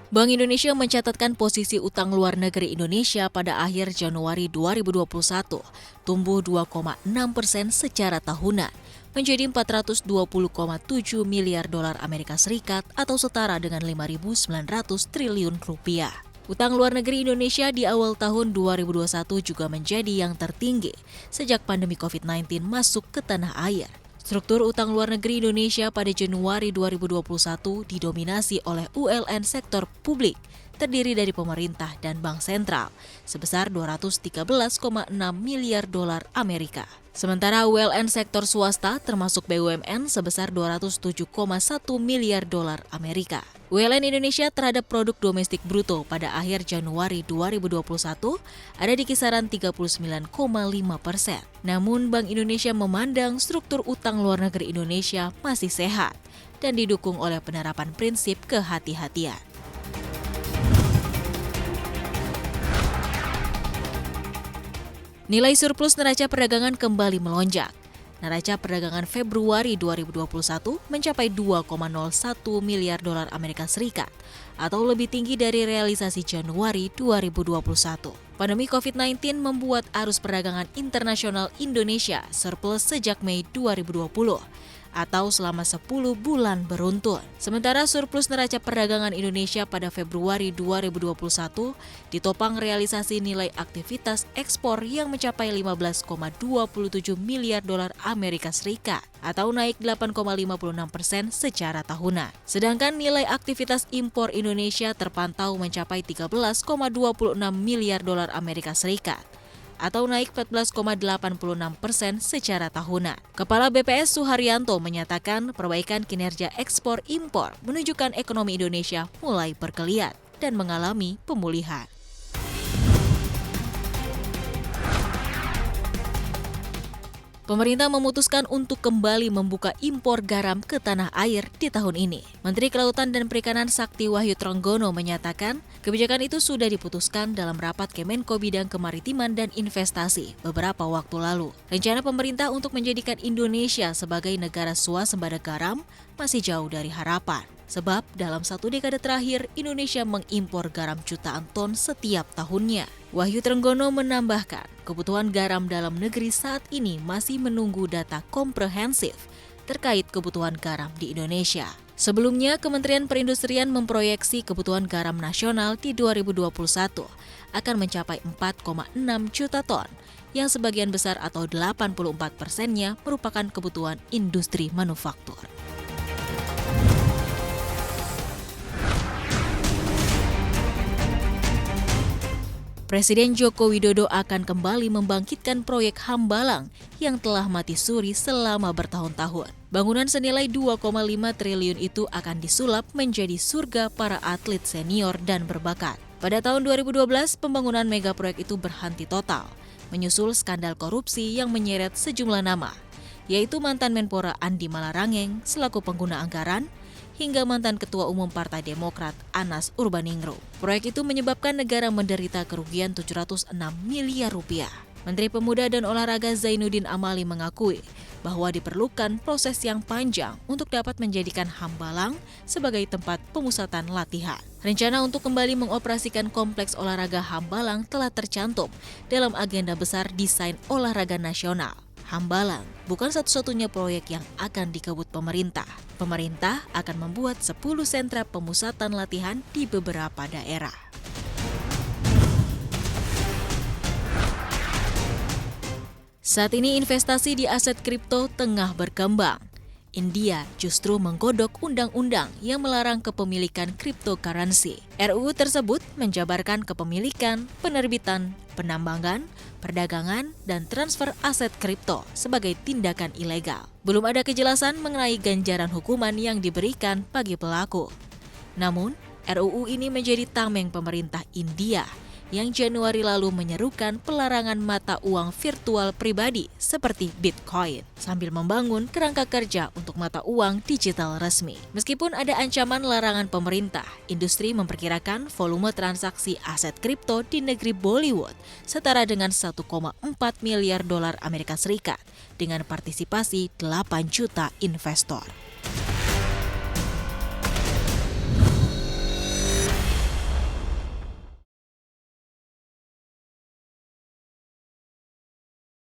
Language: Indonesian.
Bank Indonesia mencatatkan posisi utang luar negeri Indonesia pada akhir Januari 2021 tumbuh 2,6% secara tahunan menjadi 420,7 miliar dolar Amerika Serikat atau setara dengan 5.900 triliun rupiah. Utang luar negeri Indonesia di awal tahun 2021 juga menjadi yang tertinggi sejak pandemi COVID-19 masuk ke tanah air. Struktur utang luar negeri Indonesia pada Januari 2021 didominasi oleh ULN sektor publik, terdiri dari pemerintah dan bank sentral, sebesar 213,6 miliar dolar Amerika. Sementara ULN sektor swasta termasuk BUMN sebesar 207,1 miliar dolar Amerika. ULN Indonesia terhadap produk domestik bruto pada akhir Januari 2021 ada di kisaran 39,5%. Namun Bank Indonesia memandang struktur utang luar negeri Indonesia masih sehat dan didukung oleh penerapan prinsip kehati-hatian. Nilai surplus neraca perdagangan kembali melonjak. Neraca perdagangan Februari 2021 mencapai 2,01 miliar dolar Amerika Serikat atau lebih tinggi dari realisasi Januari 2021. Pandemi COVID-19 membuat arus perdagangan internasional Indonesia surplus sejak Mei 2020 atau selama 10 bulan beruntun. Sementara surplus neraca perdagangan Indonesia pada Februari 2021 ditopang realisasi nilai aktivitas ekspor yang mencapai 15,27 miliar dolar Amerika Serikat atau naik 8,56% secara tahunan. Sedangkan nilai aktivitas impor Indonesia terpantau mencapai 13,26 miliar dolar Amerika Serikat atau naik 14,86% secara tahunan. Kepala BPS Suharyanto menyatakan perbaikan kinerja ekspor-impor menunjukkan ekonomi Indonesia mulai bergeliat dan mengalami pemulihan. Pemerintah memutuskan untuk kembali membuka impor garam ke tanah air di tahun ini. Menteri Kelautan dan Perikanan Sakti Wahyu Trenggono menyatakan kebijakan itu sudah diputuskan dalam rapat Kemenko Bidang Kemaritiman dan Investasi beberapa waktu lalu. Rencana pemerintah untuk menjadikan Indonesia sebagai negara swasembada garam masih jauh dari harapan. Sebab dalam 1 dekade terakhir, Indonesia mengimpor garam jutaan ton setiap tahunnya. Wahyu Trenggono menambahkan, kebutuhan garam dalam negeri saat ini masih menunggu data komprehensif terkait kebutuhan garam di Indonesia. Sebelumnya, Kementerian Perindustrian memproyeksi kebutuhan garam nasional di 2021 akan mencapai 4,6 juta ton, yang sebagian besar atau 84%-nya merupakan kebutuhan industri manufaktur. Presiden Joko Widodo akan kembali membangkitkan proyek Hambalang yang telah mati suri selama bertahun-tahun. Bangunan senilai 2,5 triliun itu akan disulap menjadi surga para atlet senior dan berbakat. Pada tahun 2012, pembangunan mega proyek itu berhenti total, menyusul skandal korupsi yang menyeret sejumlah nama, yaitu mantan Menpora Andi Malarangeng selaku pengguna anggaran, hingga mantan Ketua Umum Partai Demokrat Anas Urbaningrum. Proyek itu menyebabkan negara menderita kerugian 706 miliar rupiah. Menteri Pemuda dan Olahraga Zainuddin Amali mengakui bahwa diperlukan proses yang panjang untuk dapat menjadikan Hambalang sebagai tempat pemusatan latihan. Rencana untuk kembali mengoperasikan kompleks olahraga Hambalang telah tercantum dalam agenda besar desain olahraga nasional. Hambalang bukan satu-satunya proyek yang akan dikebut pemerintah. Pemerintah akan membuat 10 sentra pemusatan latihan di beberapa daerah. Saat ini investasi di aset kripto tengah berkembang. India justru menggodok undang-undang yang melarang kepemilikan cryptocurrency. RUU tersebut menjabarkan kepemilikan, penerbitan, penambangan, perdagangan, dan transfer aset kripto sebagai tindakan ilegal. Belum ada kejelasan mengenai ganjaran hukuman yang diberikan bagi pelaku. Namun, RUU ini menjadi tameng pemerintah India yang Januari lalu menyerukan pelarangan mata uang virtual pribadi seperti Bitcoin sambil membangun kerangka kerja untuk mata uang digital resmi. Meskipun ada ancaman larangan pemerintah, industri memperkirakan volume transaksi aset kripto di negeri Bollywood setara dengan 1,4 miliar dolar Amerika Serikat dengan partisipasi 8 juta investor.